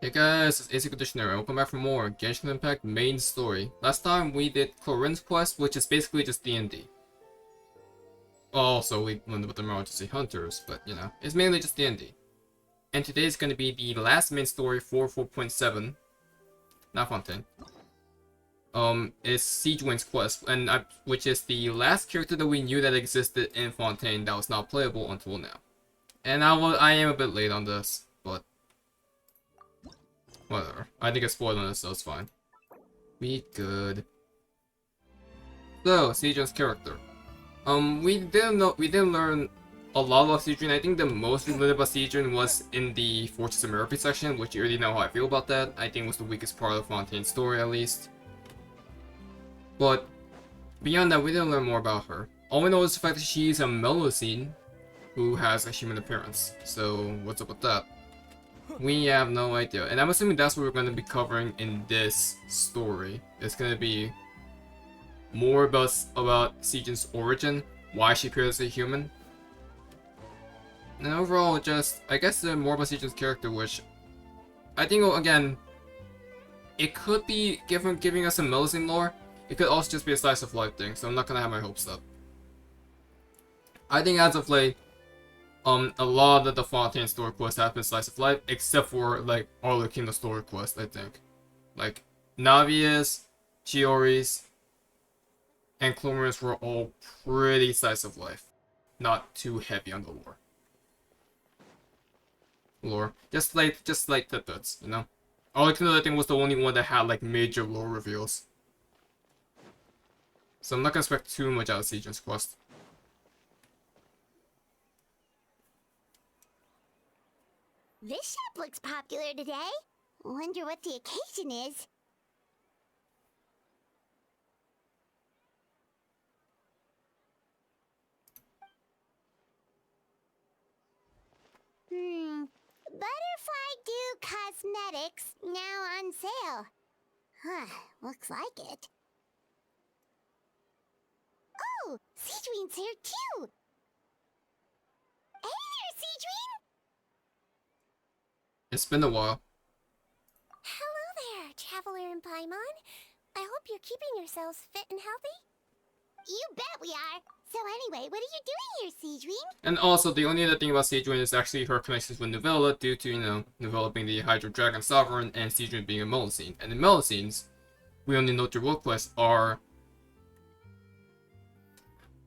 Hey guys, it's ACairconditioner and welcome back for more Genshin Impact main story. Last time we did Chlorine's quest, which is basically just D&D. Also, we learned about the Emergency Hunters, but you know, it's mainly just D&D. And today is going to be the last main story for 4.7, not Fontaine. It's Sigewinne's quest, which is the last character that we knew that existed in Fontaine that was not playable until now. And I am a bit late on this, but whatever. I think I spoiled on this, so it's fine. We good. So, Sigewinne's character. We didn't learn a lot about Sigewinne. I think the most we learned about Sigewinne was in the Fortress of Meropide section, which you already know how I feel about that. I think was the weakest part of Fontaine's story, at least. But beyond that, we didn't learn more about her. All we know is the fact that she's a Melusine who has a human appearance. So, what's up with that? We have no idea. And I'm assuming that's what we're going to be covering in this story. It's going to be more about Sigewinne's origin, why she appears as a human. And overall, just, I guess more about Sigewinne's character, which I think, again, it could be giving us some Melusine lore. It could also just be a slice of life thing, so I'm not going to have my hopes up. I think as of late, a lot of the Fontaine story quests have been slice of life, except for, like, Arlecchino's story quest, I think. Like, Navia's, Chiori's, and Chlorine's were all pretty slice of life. Not too heavy on the lore. Just like tidbits, you know? Arlecchino, I think, was the only one that had, like, major lore reveals. So I'm not gonna expect too much out of Sigewinne's quest. This shop looks popular today. Wonder what the occasion is. Butterfly Dew Cosmetics now on sale. Huh, looks like it. Oh, Sigewinne's here too. Hey there, Sigewinne! It's been a while. Hello there, Traveler and Paimon. I hope you're keeping yourselves fit and healthy. You bet we are. So anyway, what are you doing here, Sigewinne? And also, the only other thing about Sigewinne is actually her connections with Novella due to, you know, developing the Hydro Dragon Sovereign and Sigewinne being a Melusine. And the Melusines, we only know through world quests, are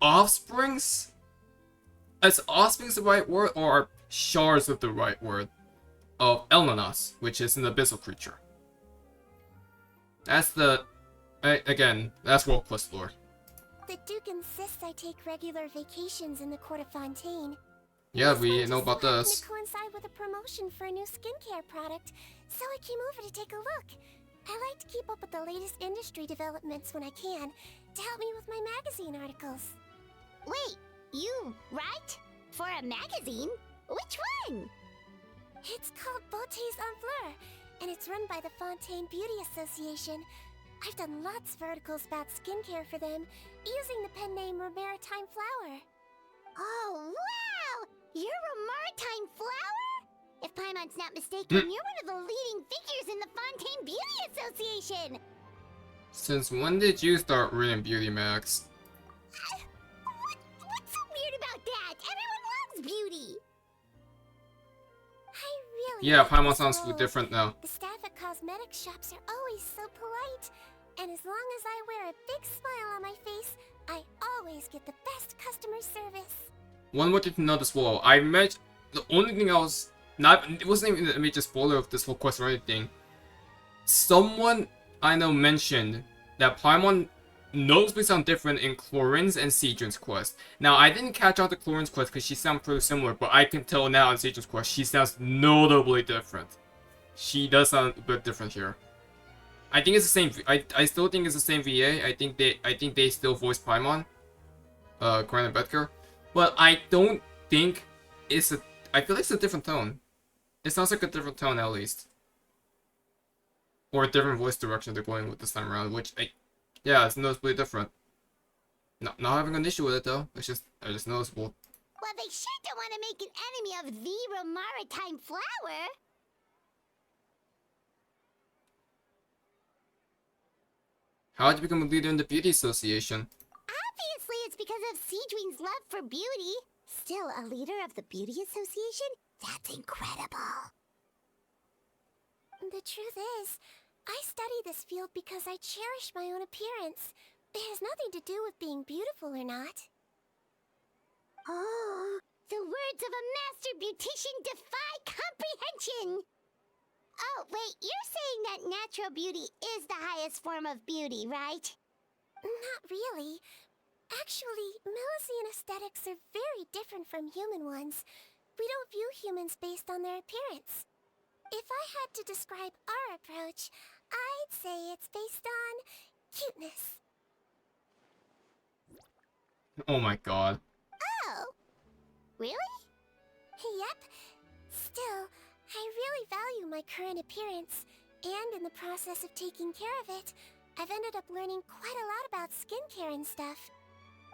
offsprings? Is offsprings the right word, or are shards of the right word? Of Elnanos, which is an abyssal creature. That's the... again, that's world quest lore. The Duke insists I take regular vacations in the court of Fontaine. Yeah, we know about this. this. To coincide with a promotion for a new skincare product, so I came over to take a look. I like to keep up with the latest industry developments when I can, to help me with my magazine articles. Wait, you write? For a magazine? Which one? It's called Beautés en Fleur, and it's run by the Fontaine Beauty Association. I've done lots of articles about skincare for them, using the pen name Maritime Flower. Oh, wow! You're a Maritime Flower? If Paimon's not mistaken, you're one of the leading figures in the Fontaine Beauty Association! Since when did you start reading Beauty Max? What's so weird about that? Everyone loves beauty! I really Yeah, like Paimon this sounds role. different now. The staff at cosmetics shops are always so polite. And as long as I wear a big smile on my face, I always get the best customer service. One more thing to note as well. I met the only thing I was not. It wasn't even a major spoiler of this whole quest or anything. Someone I know mentioned that Paimon noticeably sound different in Chlorine's and Sigewinne's quest. Now I didn't catch on to Chlorine's quest because she sounds pretty similar, but I can tell now in Sigewinne's quest she sounds notably different. She does sound a bit different here. I think it's the same. I still think it's the same VA. I think they still voice Paimon, Grant and Bedker, but I don't think it's a. I feel like it's a different tone. It sounds like a different tone at least, or a different voice direction they're going with this time around. Which yeah, it's noticeably different. Not having an issue with it though. It's just noticeable. Well, they sure don't want to make an enemy of the Maritime Flower. How'd you become a leader in the Beauty Association? Obviously, it's because of Sigewinne's love for beauty. Still, a leader of the Beauty Association? That's incredible. The truth is, I study this field because I cherish my own appearance. It has nothing to do with being beautiful or not. Oh, the words of a master beautician defy comprehension! Oh, wait, you're saying that natural beauty is the highest form of beauty, right? Not really. Actually, Melusine aesthetics are very different from human ones. We don't view humans based on their appearance. If I had to describe our approach, I'd say it's based on cuteness. Oh my god. Oh, really? Yep. Still, I really value my current appearance, and in the process of taking care of it, I've ended up learning quite a lot about skincare and stuff.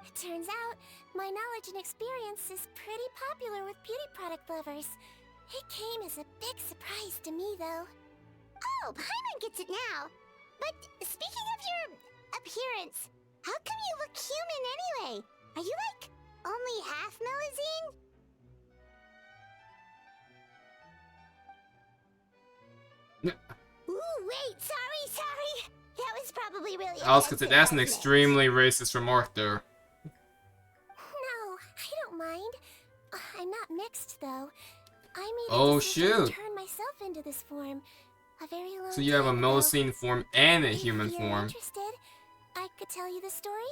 It turns out, my knowledge and experience is pretty popular with beauty product lovers. It came as a big surprise to me, though. Oh, Paimon gets it now. But speaking of your appearance, how come you look human anyway? Are you, like, only half Melusine? Ooh, wait, sorry. That was probably really I was gonna say, offensive, that's an wasn't it? extremely racist remark there. No, I don't mind. I'm not mixed, though. I made Oh, a decision to shoot. turn myself into this form a very long So you have a time ago. Melusine form and a human If you're form. interested, I could tell you the story.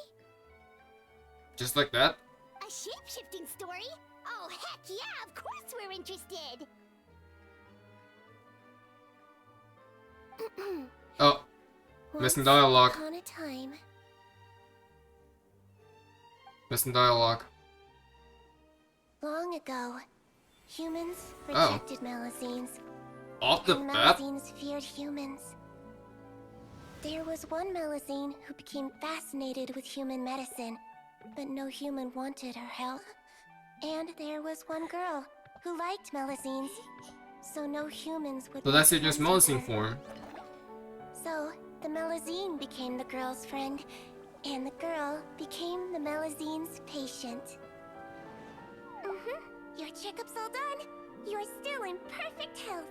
Just like that? A shape-shifting story? Oh, heck yeah, of course we're interested! Oh, missing dialogue. Once upon a time, Missing dialogue. long ago, humans Oh. rejected Melusines, Off the and bat? Melusines feared humans. There was one Melusine who became fascinated with human medicine, but no human wanted her help. And there was one girl who liked Melusines, so no humans would So that's make just friends with Melusine her. form. So, the Melusine became the girl's friend, and the girl became the Melusine's patient. Your checkup's all done. You're still in perfect health.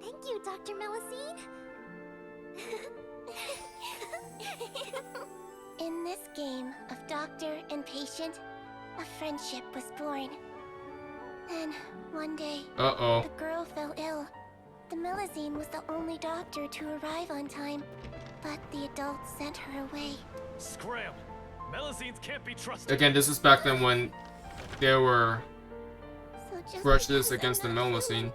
Thank you, Dr. Melusine. In this game of doctor and patient, a friendship was born. Then, one day, Uh-oh. the girl fell ill. The Melusine was the only doctor to arrive on time, but the adults sent her away. Scram! Melusines can't be trusted. Again, this is back then when there were So just prejudice because against the I'm not Melusine. human,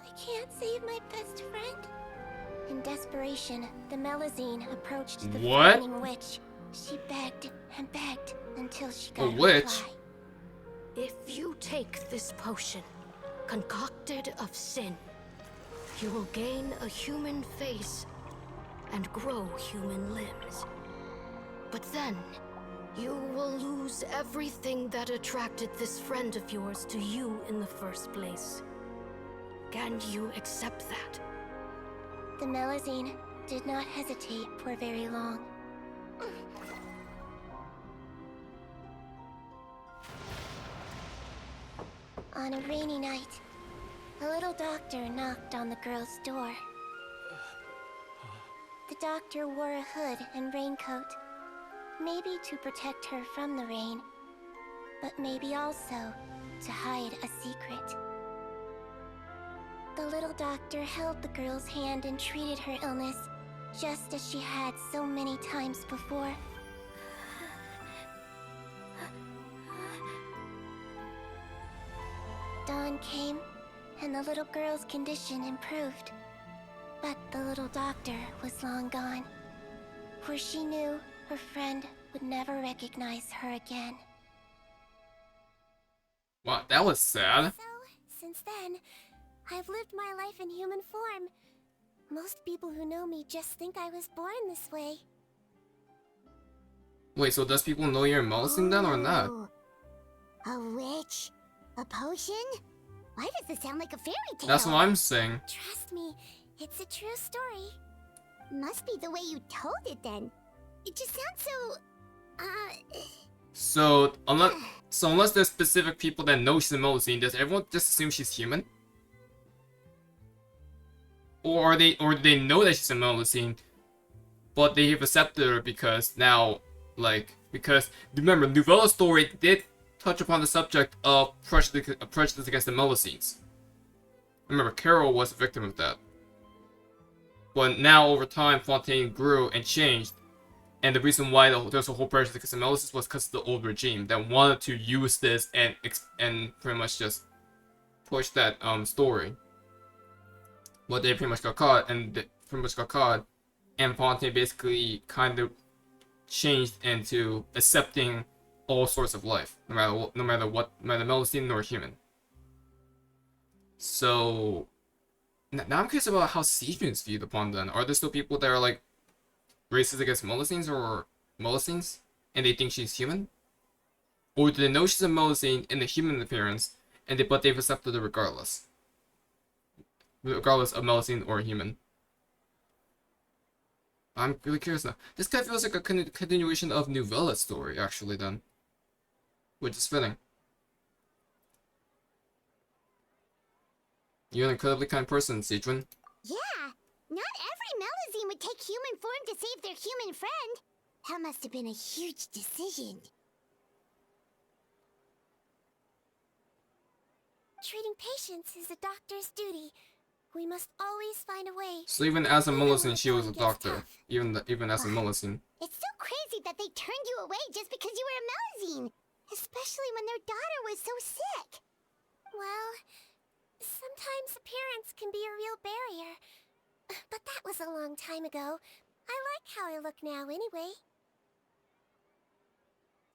I can't save my best friend. In desperation, the Melusine approached the What? frightening witch. She begged and begged until she A got a witch? reply. If you take this potion, concocted of sin, you will gain a human face and grow human limbs. But then, you will lose everything that attracted this friend of yours to you in the first place. Can you accept that? The Melusine did not hesitate for very long. On a rainy night, a little doctor knocked on the girl's door. The doctor wore a hood and raincoat, maybe to protect her from the rain, but maybe also to hide a secret. The little doctor held the girl's hand and treated her illness, just as she had so many times before. Dawn came, and the little girl's condition improved. But the little doctor was long gone, for she knew her friend would never recognize her again. Wow, that was sad. So, since then, I've lived my life in human form. Most people who know me just think I was born this way. Wait, so does people know you're Melusine then or not? Ooh, a witch? A potion? Why does this sound like a fairy tale? That's what I'm saying. Trust me, it's a true story. Must be the way you told it then. It just sounds So unless there's specific people that know she's a Melusine, does everyone just assume she's human? Or do they know that she's a Melusine, but they have accepted her because now, like, because remember, Novella's story did touch upon the subject of prejudice against the Melusines. Remember, Carol was a victim of that. But now, over time, Fontaine grew and changed, and the reason why there's a whole prejudice against the Melusines was because of the old regime that wanted to use this and pretty much just push that story. But they pretty much got caught, and Fontaine basically kind of changed into accepting all sorts of life, no matter what, neither Melusine nor human. So now I'm curious about how Sigewinne's viewed upon then. Are there still people that are like racist against Melusines or Melusines, and they think she's human? Or do they know she's a Melusine in the human appearance, but they've accepted her regardless of Melusine or human? I'm really curious now. This guy feels like a continuation of Novella's story, actually, then. Which is fitting. You're an incredibly kind person, Sigewinne. Yeah, not every Melusine would take human form to save their human friend. That must have been a huge decision. Treating patients is a doctor's duty. We must always find a way. So even as a Even Melusine, when she was a going gets doctor. tough. Even as a Melusine. It's so crazy that they turned you away just because you were a Melusine. Especially when their daughter was so sick. Well, sometimes appearance can be a real barrier. But that was a long time ago. I like how I look now anyway.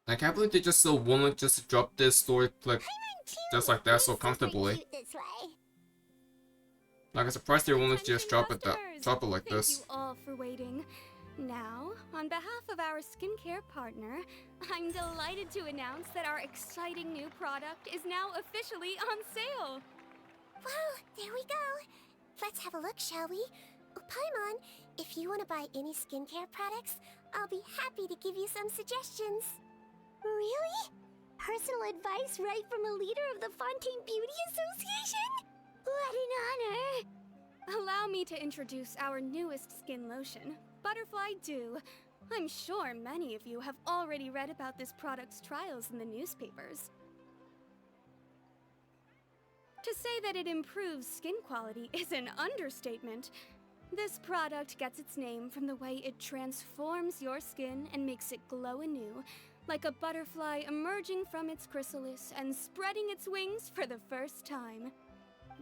I can't believe they just so willing just to drop this story like just like that so comfortably. Cute this way. Like I'm surprised they're willing to just drop it like this. Thank you all for waiting. Now, on behalf of our skincare partner, I'm delighted to announce that our exciting new product is now officially on sale. Well, there we go. Let's have a look, shall we? Paimon, if you want to buy any skincare products, I'll be happy to give you some suggestions. Really? Personal advice right from a leader of the Fontaine Beauty Association? What an honor! Allow me to introduce our newest skin lotion, Butterfly Dew. I'm sure many of you have already read about this product's trials in the newspapers. To say that it improves skin quality is an understatement. This product gets its name from the way it transforms your skin and makes it glow anew, like a butterfly emerging from its chrysalis and spreading its wings for the first time.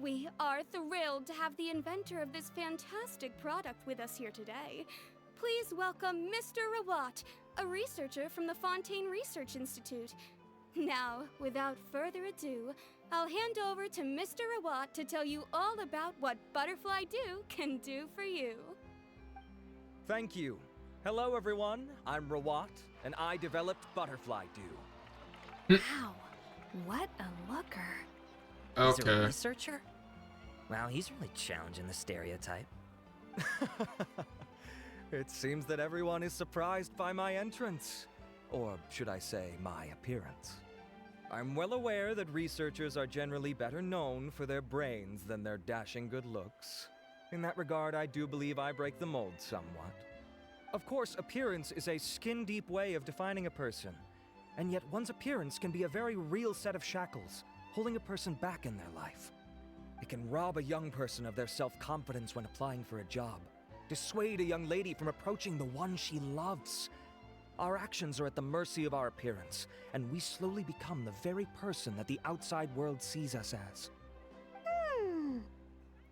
We are thrilled to have the inventor of this fantastic product with us here today. Please welcome Mr. Rawat, a researcher from the Fontaine Research Institute. Now, without further ado, I'll hand over to Mr. Rawat to tell you all about what Butterfly Dew can do for you. Thank you. Hello everyone, I'm Rawat, and I developed Butterfly Dew. Wow, what a looker. He's a Okay. researcher? Wow, he's really challenging the stereotype. It seems that everyone is surprised by my entrance. Or should I say, my appearance. I'm well aware that researchers are generally better known for their brains than their dashing good looks. In that regard, I do believe I break the mold somewhat. Of course, appearance is a skin-deep way of defining a person. And yet one's appearance can be a very real set of shackles, holding a person back in their life. It can rob a young person of their self-confidence when applying for a job, dissuade a young lady from approaching the one she loves. Our actions are at the mercy of our appearance, and we slowly become the very person that the outside world sees us as.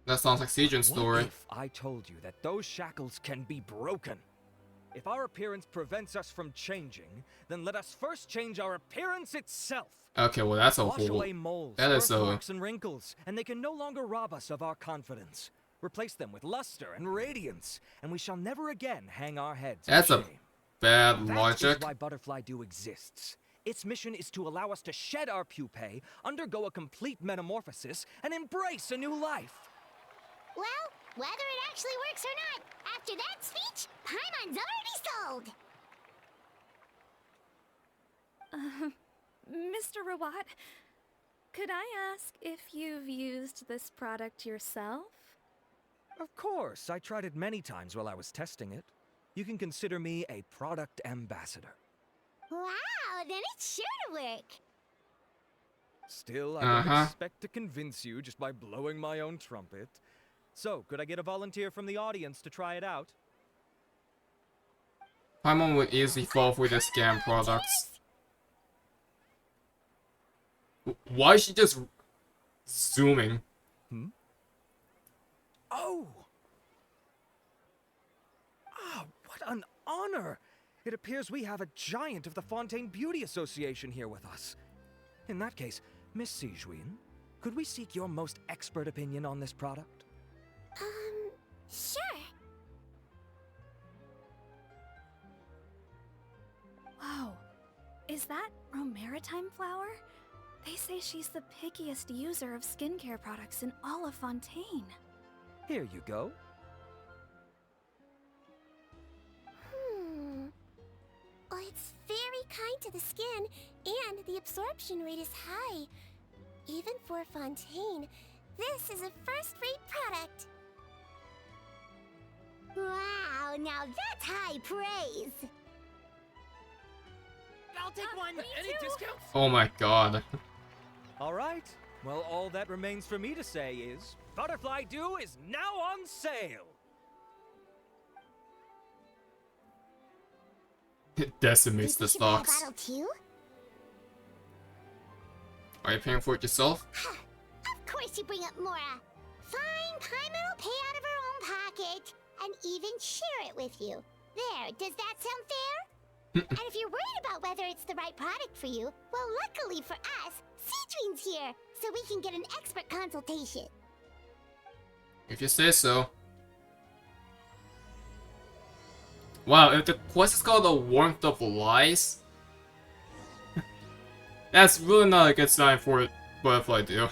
That sounds like Sigewinne's story. What if I told you that those shackles can be broken? If our appearance prevents us from changing, then let us first change our appearance itself. Okay, well that's a Wash whole. away moles, That is birthmarks, and wrinkles, and they can no longer rob us of our confidence. Replace them with luster and radiance, and we shall never again hang our heads in That's a shame. bad That logic. is why Butterfly Dew exists. Its mission is to allow us to shed our pupae, undergo a complete metamorphosis, and embrace a new life. Well, Whether it actually works or not, after that speech, Paimon's already sold! Mr. Rawat, could I ask if you've used this product yourself? Of course, I tried it many times while I was testing it. You can consider me a product ambassador. Wow, then it's sure to work! Still, I don't expect to convince you just by blowing my own trumpet. So, could I get a volunteer from the audience to try it out? Paimon would easily fall for the scam products. Why is she just zooming? Oh! Ah, what an honor! It appears we have a giant of the Fontaine Beauty Association here with us. In that case, Miss Sigewinne, could we seek your most expert opinion on this product? Sure. Whoa, is that Meropide flower? They say she's the pickiest user of skincare products in all of Fontaine. Here you go. Well, it's very kind to the skin, and the absorption rate is high. Even for Fontaine, this is a first-rate product. Wow, now that's high praise. I'll take one. Any discounts? Oh my god. All right. Well, all that remains for me to say is, Butterfly Dew is now on sale! It decimates the Think you should buy a stocks. bottle too? Are you paying for it yourself? Of course you bring up Mora. Fine, Paimon will pay out of her own pocket, and even share it with you. There, does that sound fair? And if you're worried about whether it's the right product for you, well, luckily for us, Sigewinne's here, so we can get an expert consultation. If you say so. Wow, if the quest is called the Warmth of Lies, that's really not a good sign for Butterfly Dew.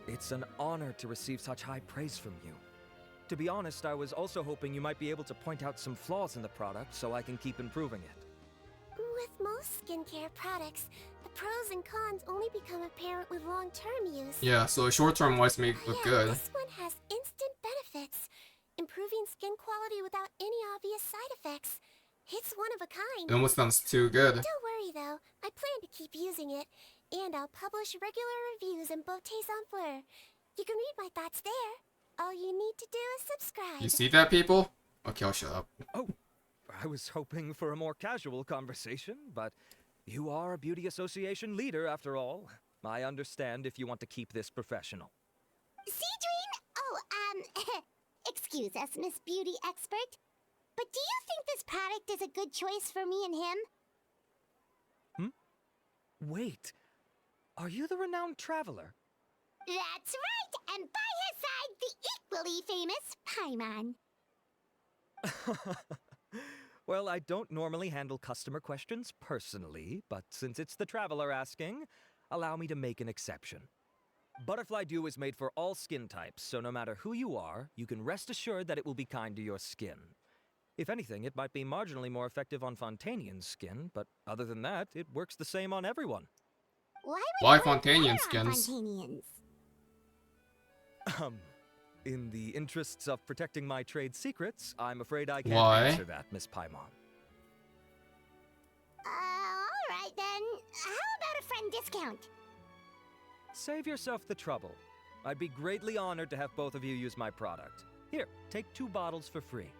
It's an honor to receive such high praise from you. To be honest, I was also hoping you might be able to point out some flaws in the product so I can keep improving it. With most skincare products, the pros and cons only become apparent with long-term use. Yeah, so short-term wise make it look good. This one has instant benefits, improving skin quality without any obvious side effects. It's one of a kind. It almost sounds too good. Don't worry though, I plan to keep using it, and I'll publish regular reviews in Beautés en Fleur. You can read my thoughts there. All you need to do is subscribe. You see that, people? Okay, I'll shut up. Oh, I was hoping for a more casual conversation, but you are a beauty association leader after all. I understand if you want to keep this professional. Sigewinne? Oh, excuse us, Miss Beauty Expert. But do you think this product is a good choice for me and him? Wait, are you the renowned traveler? That's right, and by his side, the equally famous Paimon. Well, I don't normally handle customer questions personally, but since it's the traveler asking, allow me to make an exception. Butterfly Dew is made for all skin types, so no matter who you are, you can rest assured that it will be kind to your skin. If anything, it might be marginally more effective on Fontainian skin, but other than that, it works the same on everyone. Why Fontainian skins? Fontainians? In the interests of protecting my trade secrets, I'm afraid I can't Why? answer that, Miss Paimon. Alright then. How about a friend discount? Save yourself the trouble. I'd be greatly honored to have both of you use my product. Here, take 2 bottles for free.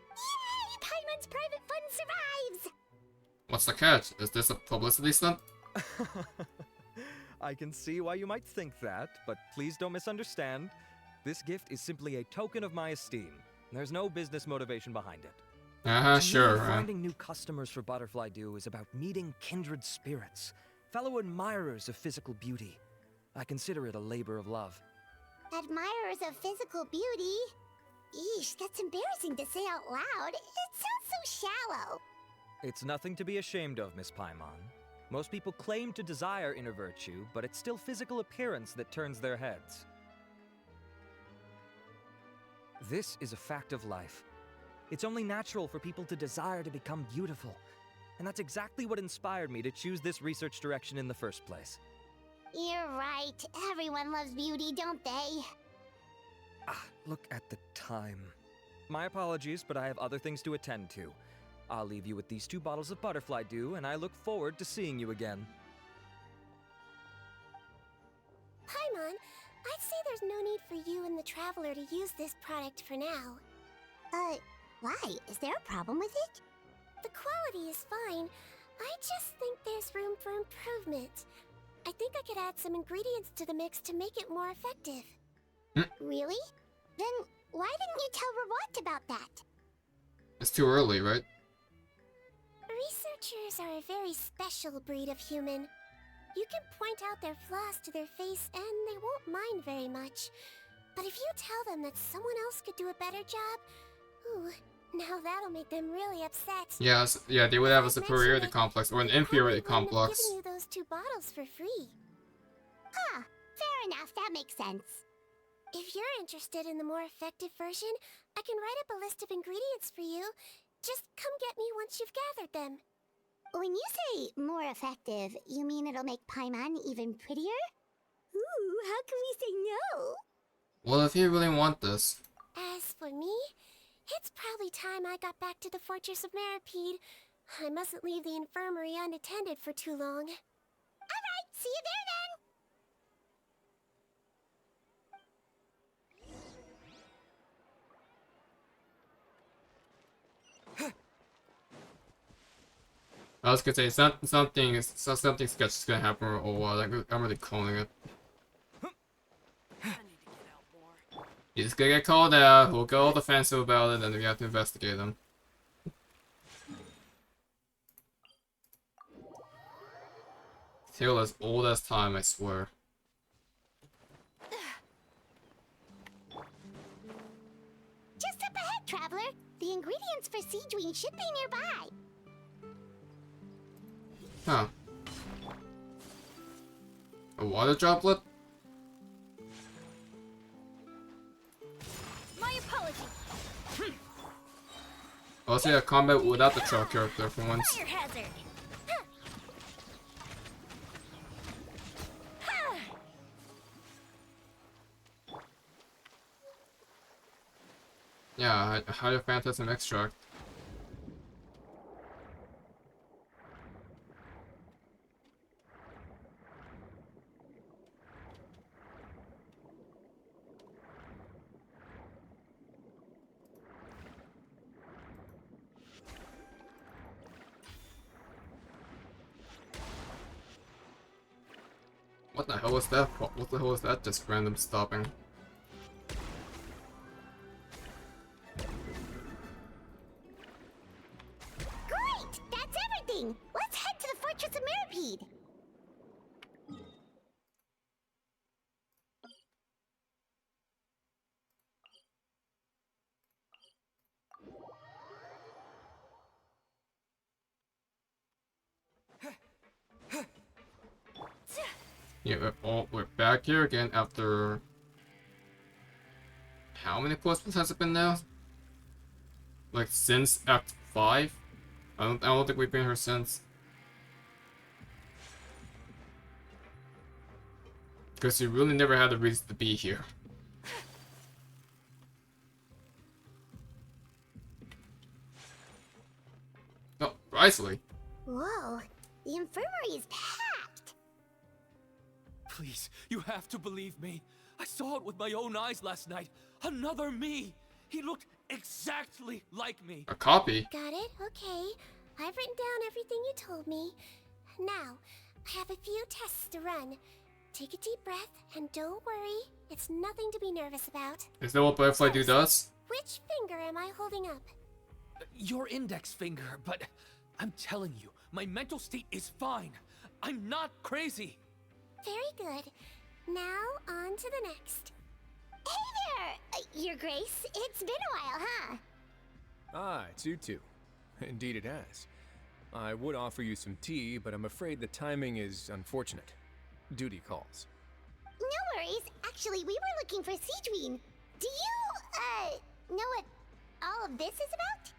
Yay! Paimon's private fund survives! What's the catch? Is this a publicity stunt? I can see why you might think that, but please don't misunderstand. This gift is simply a token of my esteem. There's no business motivation behind it. To me, Sure. finding new customers for Butterfly Dew is about meeting kindred spirits, fellow admirers of physical beauty. I consider it a labor of love. Admirers of physical beauty? Eesh, that's embarrassing to say out loud. It sounds so shallow. It's nothing to be ashamed of, Miss Paimon. Most people claim to desire inner virtue, but it's still physical appearance that turns their heads. This is a fact of life. It's only natural for people to desire to become beautiful. And that's exactly what inspired me to choose this research direction in the first place. You're right. Everyone loves beauty, don't they? Look at the time. My apologies, but I have other things to attend to. I'll leave you with these 2 bottles of butterfly dew, and I look forward to seeing you again. Paimon, I'd say there's no need for you and the Traveler to use this product for now. Why? Is there a problem with it? The quality is fine. I just think there's room for improvement. I think I could add some ingredients to the mix to make it more effective. Really? Then why didn't you tell Rawat about that? It's too early, right? Researchers are a very special breed of human. You can point out their flaws to their face and they won't mind very much. But if you tell them that someone else could do a better job, ooh, now that'll make them really upset. Yes, yeah, they would have a superiority complex or an inferiority Probably wouldn't have complex. given you those 2 bottles for free. Huh, fair enough, that makes sense. If you're interested in the more effective version, I can write up a list of ingredients for you. Just come get me once you've gathered them. When you say more effective, you mean it'll make Paimon even prettier? Ooh, how can we say no? Well, if you really want this. As for me, it's probably time I got back to the Fortress of Meropide. I mustn't leave the infirmary unattended for too long. Alright, see you there then! I was gonna say something sketchy is gonna happen or what. I'm really calling it. He's just gonna get called out. We'll go all defensive about it, and then we have to investigate him. Tale as old as time, I swear. Just up ahead, Traveler. The ingredients for Sigewinne should be nearby. Huh. A water droplet? My apology. I'll say a combat without the truck character for once. Fire hazard. Yeah, higher phantasm extract. What the hell was that? What the hell was that? Just random stopping. Great! That's everything! Let's head to the Fortress of Meropide! Yeah, we're back here again after how many quests has it been now? Like since Act 5? I don't think we've been here since. Because you really never had a reason to be here. Oh, Wriothesley. Whoa, the infirmary is packed! Please, you have to believe me. I saw it with my own eyes last night. Another me. He looked exactly like me. A copy? Got it? Okay. I've written down everything you told me. Now, I have a few tests to run. Take a deep breath, and don't worry. It's nothing to be nervous about. Is that what Butterfly Do does? Which finger am I holding up? Your index finger, but I'm telling you, my mental state is fine. I'm not crazy. Very good. Now, on to the next. Hey there, Your Grace. It's been a while, huh? Ah, it's you two. Indeed it has. I would offer you some tea, but I'm afraid the timing is unfortunate. Duty calls. No worries. Actually, we were looking for Sigewinne. Do you, know what all of this is about?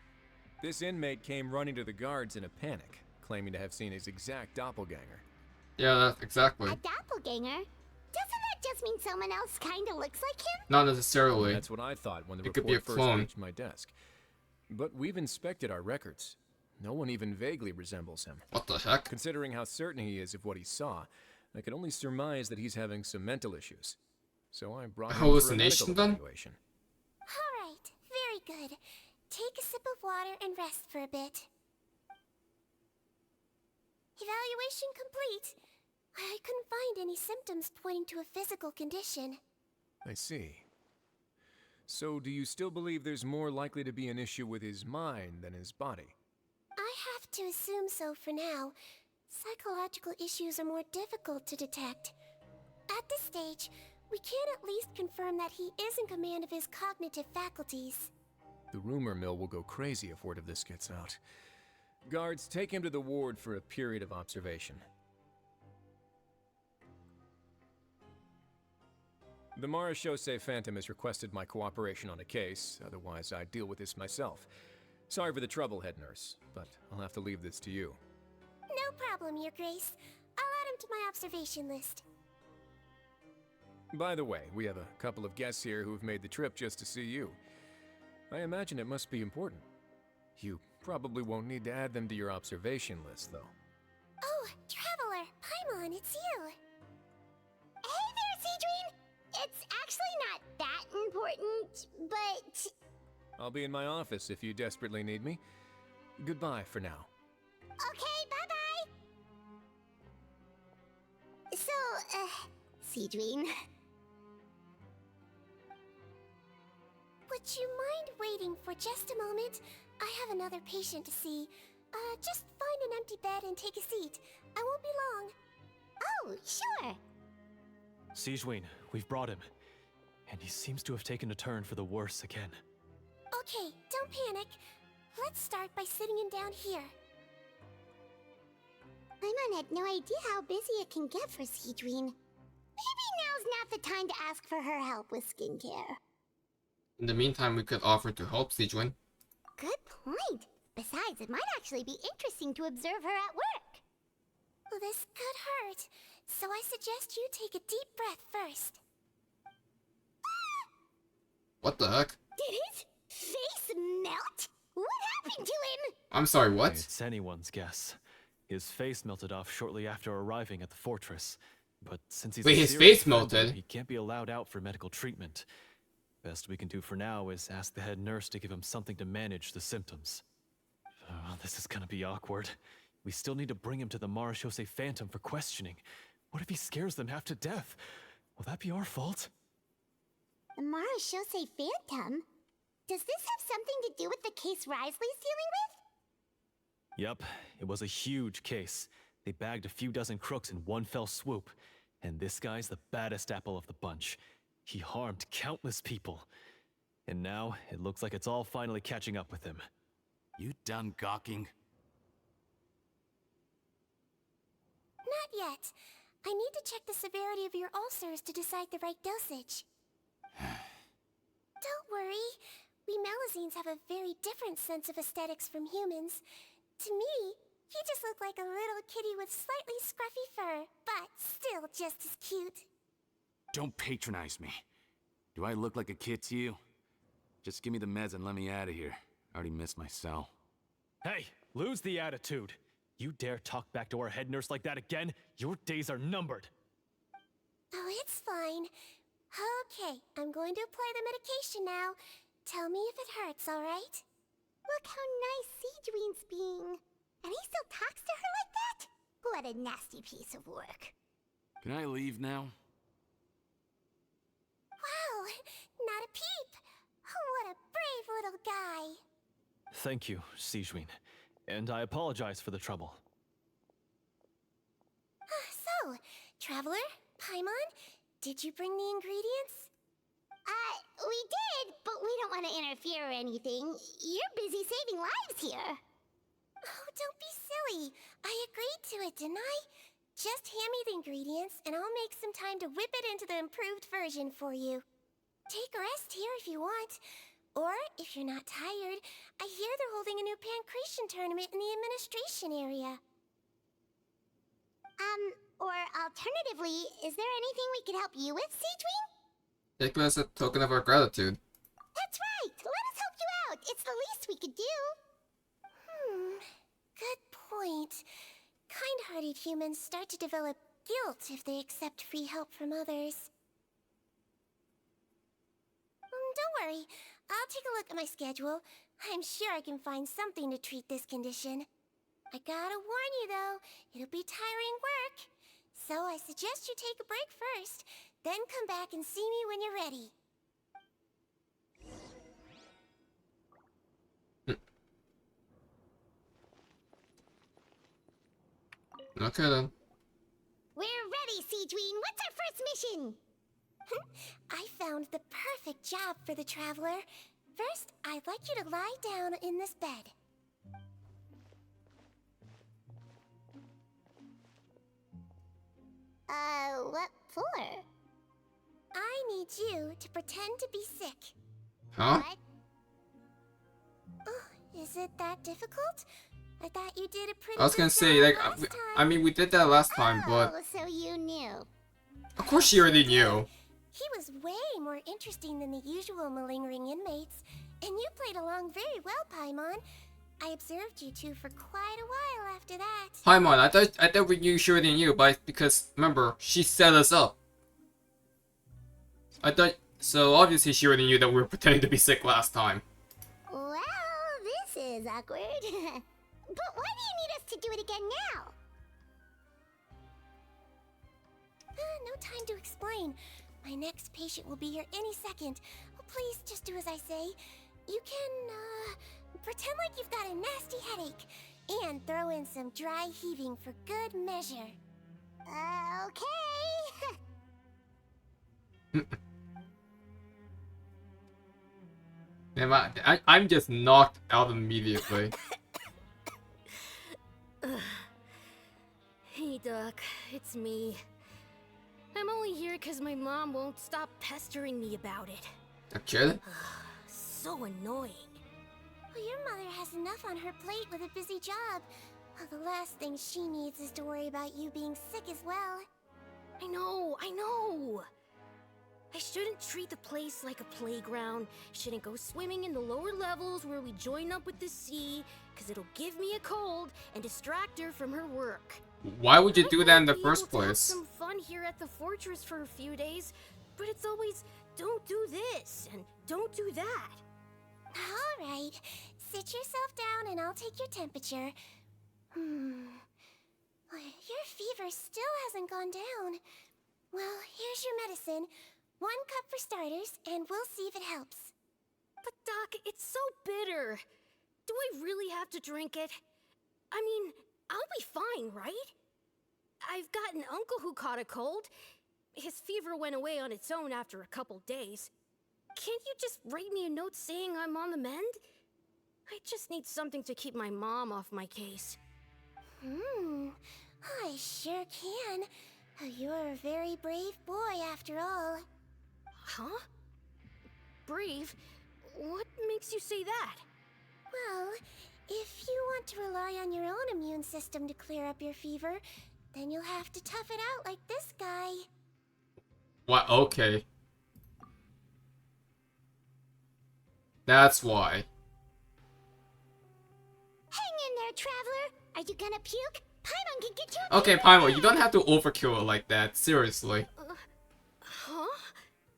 This inmate came running to the guards in a panic, claiming to have seen his exact doppelganger. Yeah, that's exactly. A doppelganger? Doesn't that just mean someone else kinda looks like him? Not necessarily. That's what I thought when the It could be a report first clone. reached my desk. But we've inspected our records. No one even vaguely resembles him. What the heck? Considering how certain he is of what he saw, I can only surmise that he's having some mental issues. So I brought him for a Hallucination, medical then? evaluation. Alright, very good. Take a sip of water and rest for a bit. Evaluation complete. I couldn't find any symptoms pointing to a physical condition. I see. So do you still believe there's more likely to be an issue with his mind than his body? I have to assume so for now. Psychological issues are more difficult to detect. At this stage, we can at least confirm that he is in command of his cognitive faculties. The rumor mill will go crazy if word of this gets out. Guards, take him to the ward for a period of observation. The Marechaussee Phantom has requested my cooperation on a case, otherwise I'd deal with this myself. Sorry for the trouble, head nurse, but I'll have to leave this to you. No problem, Your Grace. I'll add him to my observation list. By the way, we have a couple of guests here who've made the trip just to see you. I imagine it must be important. You probably won't need to add them to your observation list, though. Oh, Traveler, Paimon, it's you. Hey there, Sigewinne! It's actually not that important, but... I'll be in my office if you desperately need me. Goodbye for now. Okay, bye-bye! So, Sigewinne... Would you mind waiting for just a moment? I have another patient to see. Just find an empty bed and take a seat. I won't be long. Oh, sure. Sigewinne, we've brought him. And he seems to have taken a turn for the worse again. Okay, don't panic. Let's start by sitting him down here. Paimon had no idea how busy it can get for Sigewinne. Maybe now's not the time to ask for her help with skincare. In the meantime, we could offer to help Sigewinne. Good point. Besides, it might actually be interesting to observe her at work. Well, this could hurt, so I suggest you take a deep breath first. What the heck? Did his face melt? What happened to him? I'm sorry, what? It's anyone's guess. His face melted off shortly after arriving at the fortress. But since he's Wait, a his serious face offender, melted? he can't be allowed out for medical treatment. Best we can do for now is ask the head nurse to give him something to manage the symptoms. Oh, this is gonna be awkward. We still need to bring him to the Marechaussee Phantom for questioning. What if he scares them half to death? Will that be our fault? The Marechaussee Phantom? Does this have something to do with the case Wriothesley's dealing with? Yep, it was a huge case. They bagged a few dozen crooks in one fell swoop. And this guy's the baddest apple of the bunch. He harmed countless people. And now, it looks like it's all finally catching up with him. You done gawking? Not yet. I need to check the severity of your ulcers to decide the right dosage. Don't worry. We Melazines have a very different sense of aesthetics from humans. To me, he just looked like a little kitty with slightly scruffy fur, but still just as cute. Don't patronize me. Do I look like a kid to you? Just give me the meds and let me out of here. I already missed my cell. Hey, lose the attitude. You dare talk back to our head nurse like that again? Your days are numbered. Oh, it's fine. Okay, I'm going to apply the medication now. Tell me if it hurts, alright? Look how nice Sigewinne's being. And he still talks to her like that? What a nasty piece of work. Can I leave now? Wow, not a peep. What a brave little guy. Thank you, Sigewinne. And I apologize for the trouble. So, Traveler, Paimon, did you bring the ingredients? We did, but we don't want to interfere or anything. You're busy saving lives here. Oh, don't be silly. I agreed to it, didn't I? Just hand me the ingredients, and I'll make some time to whip it into the improved version for you. Take a rest here if you want. Or, if you're not tired, I hear they're holding a new pancreation tournament in the administration area. Or alternatively, is there anything we could help you with, Sigewinne? Take it as a token of our gratitude. That's right! Let us help you out! It's the least we could do! Good point. Kind-hearted humans start to develop guilt if they accept free help from others. Don't worry. I'll take a look at my schedule. I'm sure I can find something to treat this condition. I gotta warn you though, it'll be tiring work. So I suggest you take a break first, then come back and see me when you're ready. Okay then. We're ready, Sigewinne! What's our first mission? I found the perfect job for the traveler. First, I'd like you to lie down in this bed. What for? I need you to pretend to be sick. Huh? What? Oh, is it that difficult? I thought you did a pretty I was gonna good say, job like, last time. I mean, we did that last time, but Oh, so you knew. of course she already knew. He was way more interesting than the usual malingering inmates, and you played along very well, Paimon. I observed you two for quite a while after that. Paimon, I thought we knew she already knew, but because remember, she set us up. I thought so. Obviously, she already knew that we were pretending to be sick last time. Well, this is awkward. But why do you need us to do it again now? No time to explain. My next patient will be here any second. Oh, please, just do as I say. You can, pretend like you've got a nasty headache. And throw in some dry heaving for good measure. Okay. Damn, I'm just knocked out immediately. Hey, Doc. It's me. I'm only here because my mom won't stop pestering me about it. A kid? So annoying. Well, your mother has enough on her plate with a busy job. Well, the last thing she needs is to worry about you being sick as well. I know. I shouldn't treat the place like a playground. Shouldn't go swimming in the lower levels where we join up with the sea, because it'll give me a cold and distract her from her work. Why would you do that in the I'd be first able to have place? some fun here at the fortress for a few days, but it's always, don't do this and don't do that. All right. Sit yourself down and I'll take your temperature. Well, your fever still hasn't gone down. Well, here's your medicine. 1 cup for starters, and we'll see if it helps. But Doc, it's so bitter. Do I really have to drink it? I mean, I'll be fine, right? I've got an uncle who caught a cold. His fever went away on its own after a couple days. Can't you just write me a note saying I'm on the mend? I just need something to keep my mom off my case. I sure can. You're a very brave boy after all. Huh? Brave? What makes you say that? Well, if you want to rely on your own immune system to clear up your fever, then you'll have to tough it out like this guy. What? Okay. That's why. Hang in there, traveler. Are you gonna puke? Paimon can get you. Okay, Paimon, you don't have to overkill it like that. Seriously. Huh?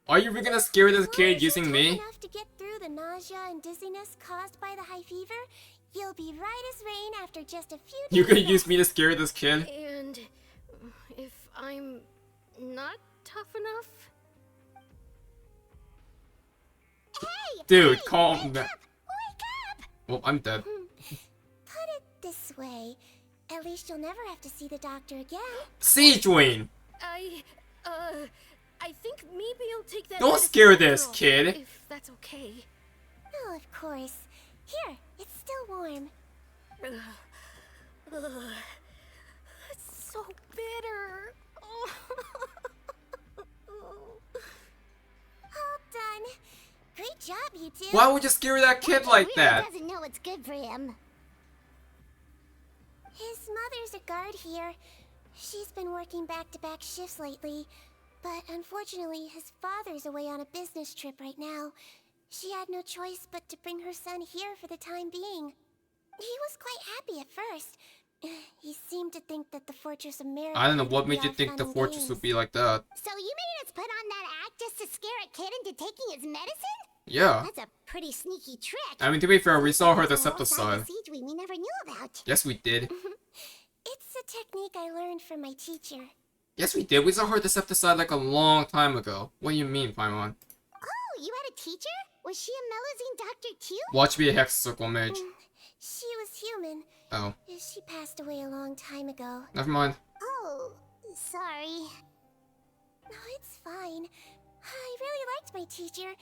Are you really gonna scare this kid using me? Enough to get through the nausea and dizziness caused by the high fever, you'll be right as rain after just a few days. You gonna use me to scare this kid? And if I'm not tough enough? Hey! Dude, hey, calm wake down. up! Wake up! Well, I'm dead. Put it this way. At least you'll never have to see the doctor again. Sigewinne! I think maybe I'll take that. Don't medicine scare after this all, kid. If that's okay. Oh, of course. Here, it's still warm. Ugh, it's so bitter. Oh. All done. Great job, you two. Why would you scare that kid like Really that? doesn't know what's good for him. His mother's a guard here. She's been working back-to-back shifts lately, but unfortunately his father's away on a business trip right now. She had no choice but to bring her son here for the time being. He was quite happy at first. He seemed to think that the Fortress of Meropide I don't know what would be made you all think fun the and fortress games. would be like that. So you made us put on that act just to scare a kid into taking his medicine? Yeah. That's a pretty sneaky trick. I mean, to be fair, we saw her There's a whole Decepticide. side of Sigewinne we never knew about. Yes, we did. It's a technique I learned from my teacher. Yes, we did. We saw her Decepticide like a long time ago. What do you mean, Paimon? Oh, you had a teacher? Was she a Melazine doctor too? Watch me a Hex Circle Mage. She was human. Oh, She passed away a long time ago. never mind. Oh, sorry. No, it's fine. I really liked my teacher,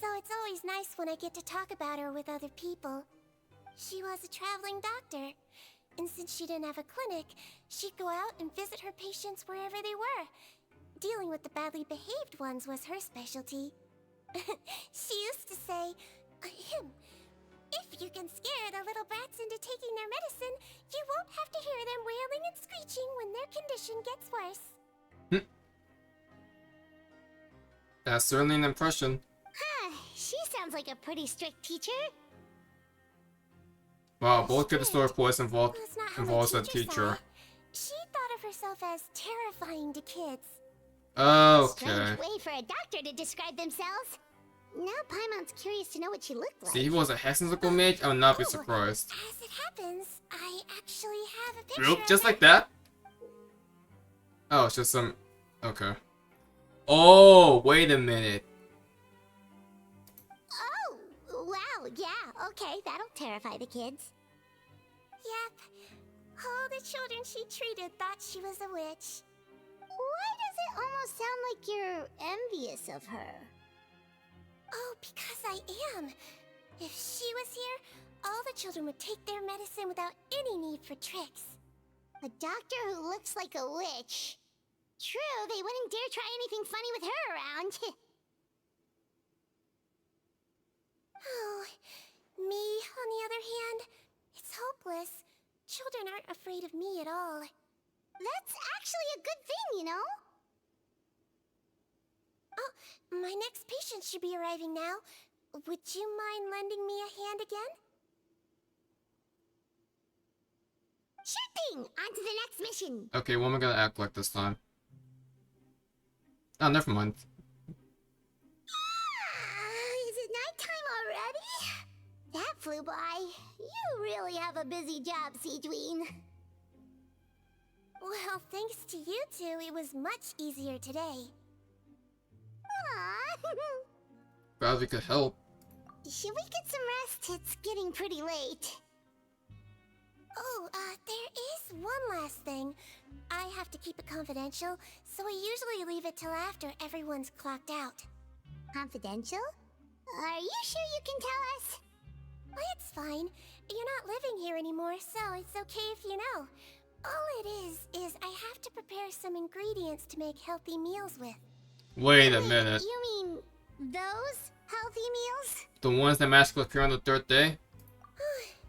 so it's always nice when I get to talk about her with other people. She was a traveling doctor, and since she didn't have a clinic, she'd go out and visit her patients wherever they were. Dealing with the badly behaved ones was her specialty. She used to say, if you can scare the little brats into taking their medicine, you won't have to hear them wailing and screeching when their condition gets worse. That's certainly an impression. Huh, she sounds like a pretty strict teacher. Wow, both get the story of poison Well, that's not how my involves a teacher saw teacher. it. She thought of herself as terrifying to kids. Okay. Strange way for a doctor to describe themselves. Now Paimon's curious to know what she looked like. See, he was a Hexensical Mage, I would not be surprised. As it happens, I actually have a picture Nope, of just her. like that? Oh, it's just some... Okay. Oh, wait a minute. Oh, wow, yeah, okay, that'll terrify the kids. Yep. All the children she treated thought she was a witch. Why does it almost sound like you're envious of her? Oh, because I am. If she was here, all the children would take their medicine without any need for tricks. A doctor who looks like a witch. True, they wouldn't dare try anything funny with her around. Oh, me, on the other hand, it's hopeless. Children aren't afraid of me at all. That's actually a good thing, you know? Oh, my next patient should be arriving now. Would you mind lending me a hand again? Sure thing! On to the next mission! Okay, what am I gonna act like this time? Oh, never mind. Is it nighttime already? That flew by. You really have a busy job, Sigewinne. Well, thanks to you two, it was much easier today. Aww. Glad we could help. Should we get some rest? It's getting pretty late. Oh, there is one last thing. I have to keep it confidential, so I usually leave it till after everyone's clocked out. Confidential? Are you sure you can tell us? Well, it's fine. You're not living here anymore, so it's okay if you know. All it is I have to prepare some ingredients to make healthy meals with. Wait a minute. You mean those healthy meals? The ones that magically appear on the third day?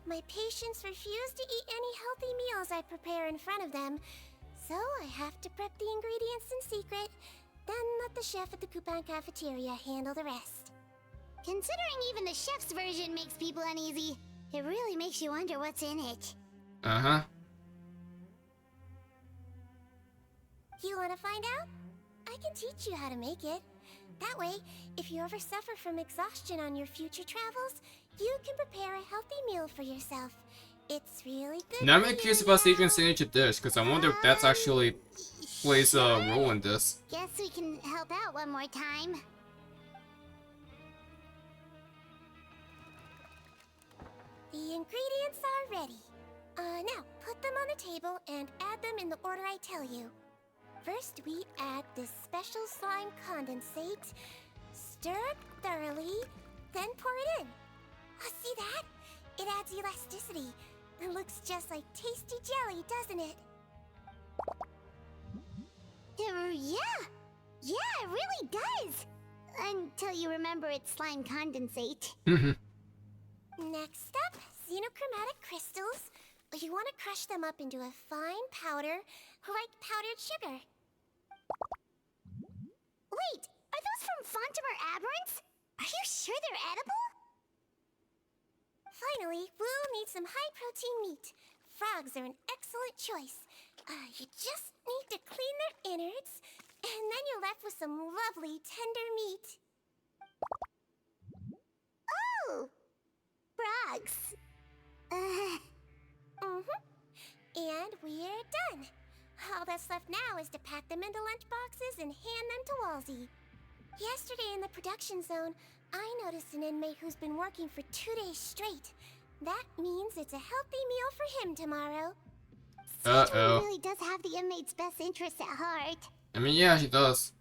My patients refuse to eat any healthy meals I prepare in front of them, so I have to prep the ingredients in secret, then let the chef at the Coupon cafeteria handle the rest. Considering even the chef's version makes people uneasy, it really makes you wonder what's in it. Uh-huh. You want to find out? I can teach you how to make it. That way, if you ever suffer from exhaustion on your future travels, you can prepare a healthy meal for yourself. It's really good. Now I'm for really you, curious about you know? Sigewinne's signature dish, because I wonder if that's actually plays a role in this. Guess we can help out one more time. The ingredients are ready. Now, put them on the table and add them in the order I tell you. First, we add this special slime condensate, stir it thoroughly, then pour it in. See that? It adds elasticity. It looks just like tasty jelly, doesn't it? Yeah. Yeah, it really does. Until you remember it's slime condensate. Next up, xenochromatic crystals. You want to crush them up into a fine powder, like powdered sugar. Wait, are those from Fontaine Aberrants? Are you sure they're edible? Finally, we'll need some high-protein meat. Frogs are an excellent choice. You just need to clean their innards, and then you're left with some lovely, tender meat. Oh! Frogs. And we're done. All that's left now is to pack them into lunchboxes and hand them to Walsey. Yesterday in the production zone, I noticed an inmate who's been working for 2 days straight. That means it's a healthy meal for him tomorrow. Sigewinne really does have the inmate's best interests at heart. I mean, yeah, she does.